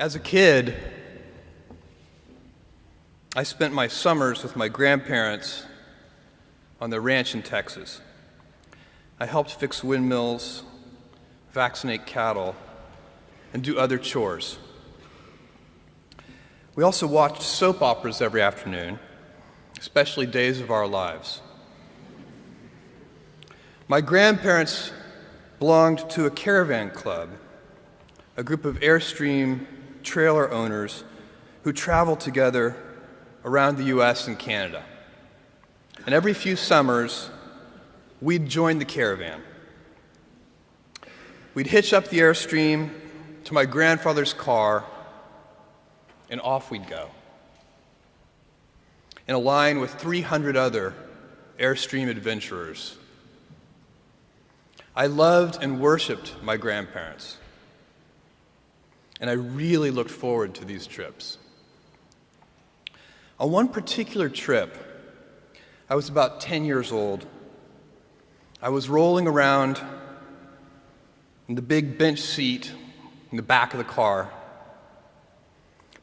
As a kid, I spent my summers with my grandparents on their ranch in Texas. I helped fix windmills, vaccinate cattle, and do other chores. We also watched soap operas every afternoon, especially Days of Our Lives. My grandparents belonged to a caravan club, a group of Airstream trailer owners who traveled together around the US and Canada. And every few summers, we'd join the caravan. We'd hitch up the Airstream to my grandfather's car, and off we'd go, in a line with 300 other Airstream adventurers. I loved and worshiped my grandparents, and I really looked forward to these trips. On one particular trip, I was about 10 years old. I was rolling around in the big bench seat in the back of the car.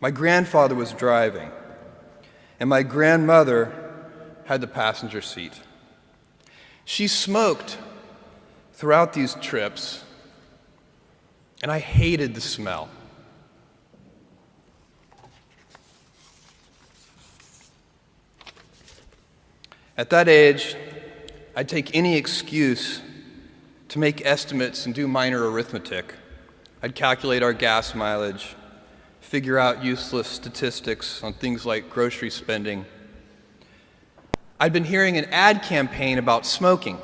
My grandfather was driving, and my grandmother had the passenger seat. She smoked throughout these trips, and I hated the smell. At that age, I'd take any excuse to make estimates and do minor arithmetic. I'd calculate our gas mileage, figure out useless statistics on things like grocery spending. I'd been hearing an ad campaign about smoking.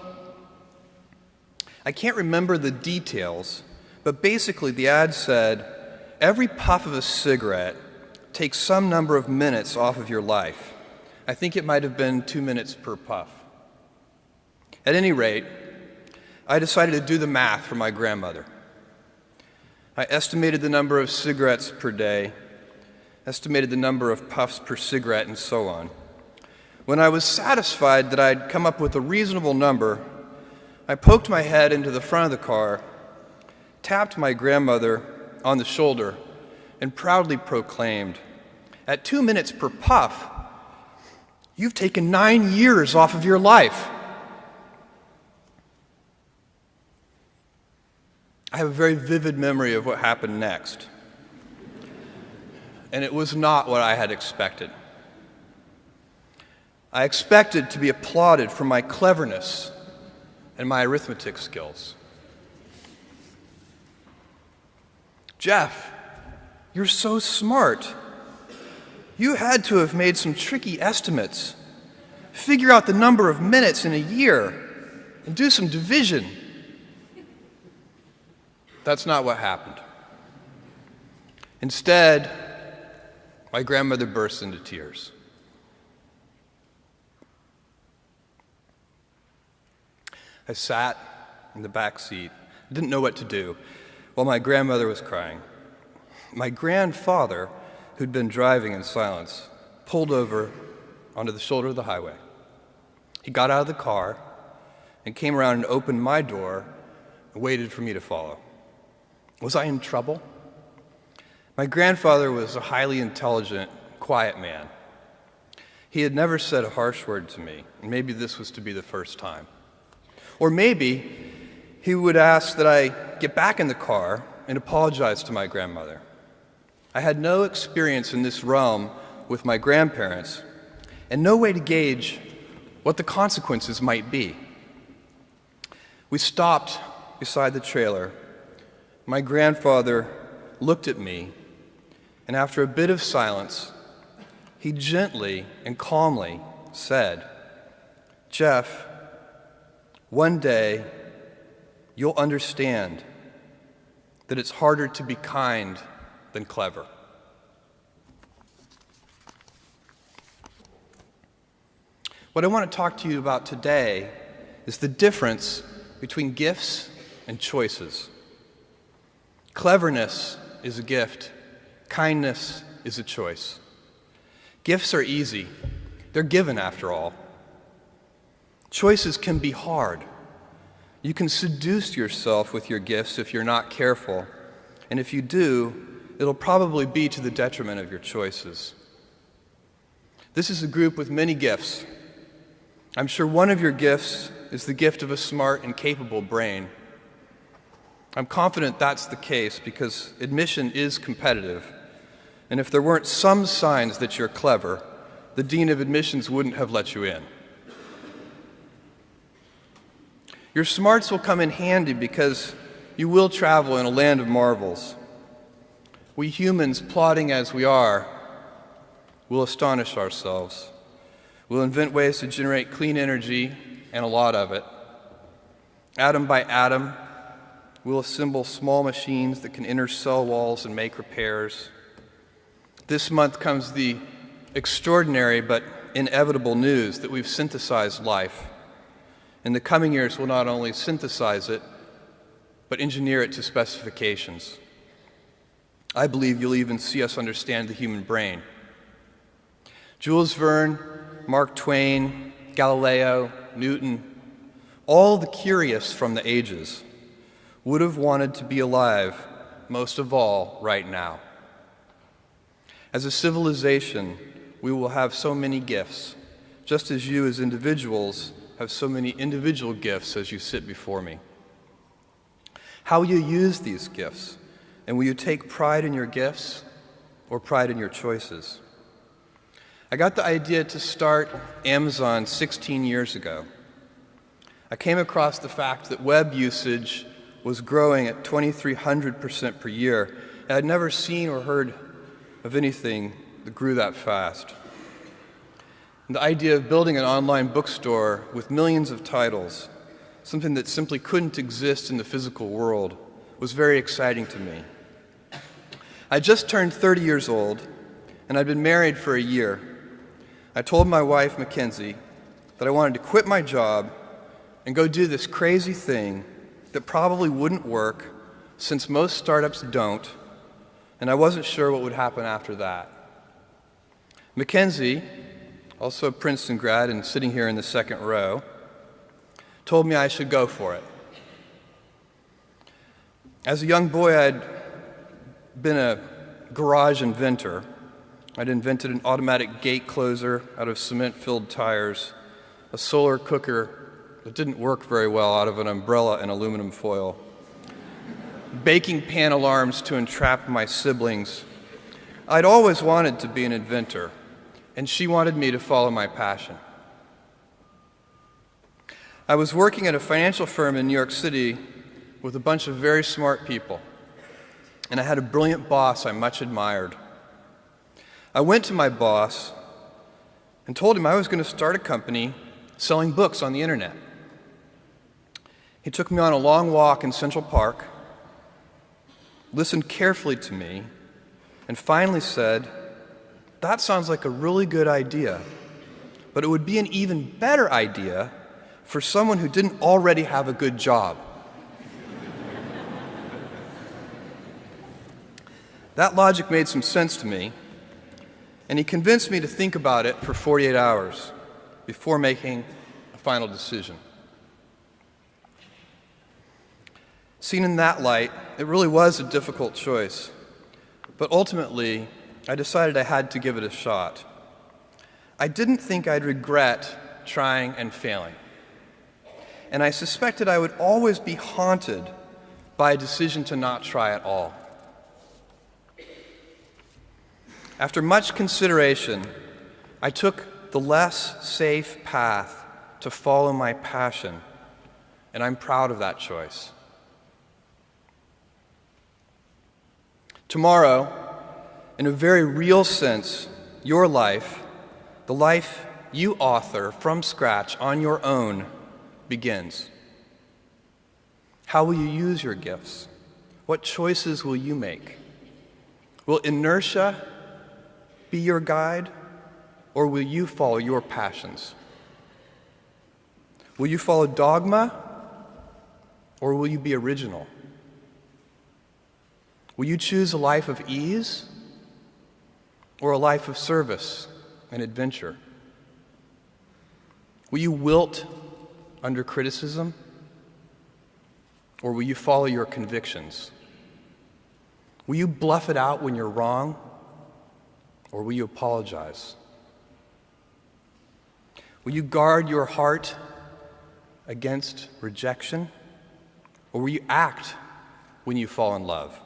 I can't remember the details, but basically the ad said, every puff of a cigarette takes some number of minutes off of your life. I think it might have been 2 minutes per puff. At any rate, I decided to do the math for my grandmother. I estimated the number of cigarettes per day, estimated the number of puffs per cigarette, and so on. When I was satisfied that I'd come up with a reasonable number, I poked my head into the front of the car, tapped my grandmother on the shoulder, and proudly proclaimed, "At 2 minutes per puff, you've taken 9 years off of your life." I have a very vivid memory of what happened next, and it was not what I had expected. I expected to be applauded for my cleverness and my arithmetic skills. "Jeff, you're so smart. You had to have made some tricky estimates. Figure out the number of minutes in a year and do some division." That's not what happened. Instead, my grandmother burst into tears. I sat in the back seat, didn't know what to do, while my grandmother was crying. My grandfather, who'd been driving in silence, pulled over onto the shoulder of the highway. He got out of the car and came around and opened my door and waited for me to follow. Was I in trouble? My grandfather was a highly intelligent, quiet man. He had never said a harsh word to me, and maybe this was to be the first time. Or maybe he would ask that I get back in the car and apologize to my grandmother. I had no experience in this realm with my grandparents, and no way to gauge what the consequences might be. We stopped beside the trailer. My grandfather looked at me, and after a bit of silence, he gently and calmly said, "Jeff, one day you'll understand that it's harder to be kind than clever." What I want to talk to you about today is the difference between gifts and choices. Cleverness is a gift. Kindness is a choice. Gifts are easy. They're given, after all. Choices can be hard. You can seduce yourself with your gifts if you're not careful, and if you do, it'll probably be to the detriment of your choices. This is a group with many gifts. I'm sure one of your gifts is the gift of a smart and capable brain. I'm confident that's the case because admission is competitive, and if there weren't some signs that you're clever, the dean of admissions wouldn't have let you in. Your smarts will come in handy because you will travel in a land of marvels. We humans, plodding as we are, will astonish ourselves. We'll invent ways to generate clean energy, and a lot of it. Atom by atom, we'll assemble small machines that can enter cell walls and make repairs. This month comes the extraordinary but inevitable news that we've synthesized life. In the coming years, we'll not only synthesize it, but engineer it to specifications. I believe you'll even see us understand the human brain. Jules Verne, Mark Twain, Galileo, Newton, all the curious from the ages would have wanted to be alive, most of all, right now. As a civilization, we will have so many gifts, just as you as individuals have so many individual gifts as you sit before me. How will you use these gifts? And will you take pride in your gifts or pride in your choices? I got the idea to start Amazon 16 years ago. I came across the fact that web usage was growing at 2,300% per year, and I'd never seen or heard of anything that grew that fast. And the idea of building an online bookstore with millions of titles, something that simply couldn't exist in the physical world, was very exciting to me. I just turned 30 years old, and I'd been married for a year. I told my wife, Mackenzie, that I wanted to quit my job and go do this crazy thing that probably wouldn't work, since most startups don't, and I wasn't sure what would happen after that. Mackenzie, also a Princeton grad and sitting here in the second row, told me I should go for it. As a young boy, I'd been a garage inventor. I'd invented an automatic gate closer out of cement-filled tires, a solar cooker that didn't work very well out of an umbrella and aluminum foil, baking pan alarms to entrap my siblings. I'd always wanted to be an inventor, and she wanted me to follow my passion. I was working at a financial firm in New York City with a bunch of very smart people, and I had a brilliant boss I much admired. I went to my boss and told him I was going to start a company selling books on the internet. He took me on a long walk in Central Park, listened carefully to me, and finally said, "That sounds like a really good idea, but it would be an even better idea for someone who didn't already have a good job." That logic made some sense to me, and he convinced me to think about it for 48 hours before making a final decision. Seen in that light, it really was a difficult choice, but ultimately, I decided I had to give it a shot. I didn't think I'd regret trying and failing, and I suspected I would always be haunted by a decision to not try at all. After much consideration, I took the less safe path to follow my passion, and I'm proud of that choice. Tomorrow, in a very real sense, your life, the life you author from scratch on your own, begins. How will you use your gifts? What choices will you make? Will inertia be your guide, or will you follow your passions? Will you follow dogma, or will you be original? Will you choose a life of ease, or a life of service and adventure? Will you wilt under criticism, or will you follow your convictions? Will you bluff it out when you're wrong, or will you apologize? Will you guard your heart against rejection, or will you act when you fall in love?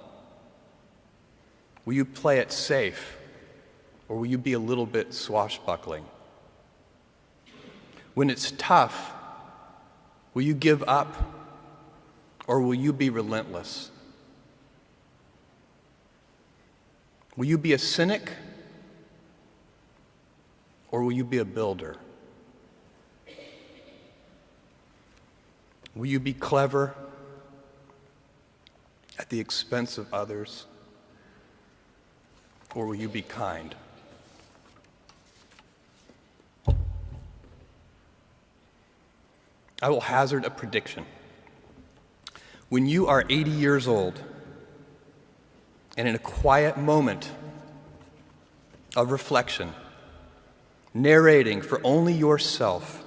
Will you play it safe, or will you be a little bit swashbuckling? When it's tough, will you give up, or will you be relentless? Will you be a cynic, or will you be a builder? Will you be clever at the expense of others, or will you be kind? I will hazard a prediction. When you are 80 years old, and in a quiet moment of reflection, narrating for only yourself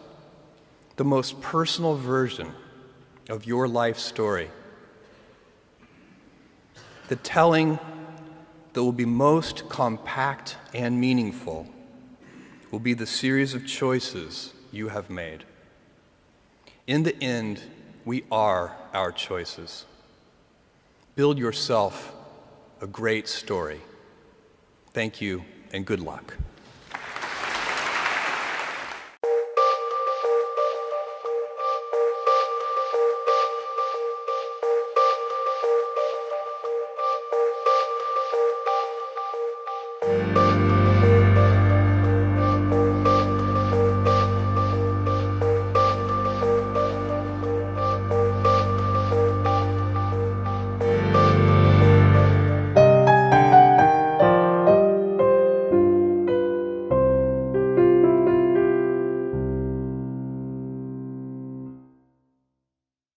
the most personal version of your life story, the telling that will be most compact and meaningful will be the series of choices you have made. In the end, we are our choices. Build yourself a great story. Thank you, and good luck.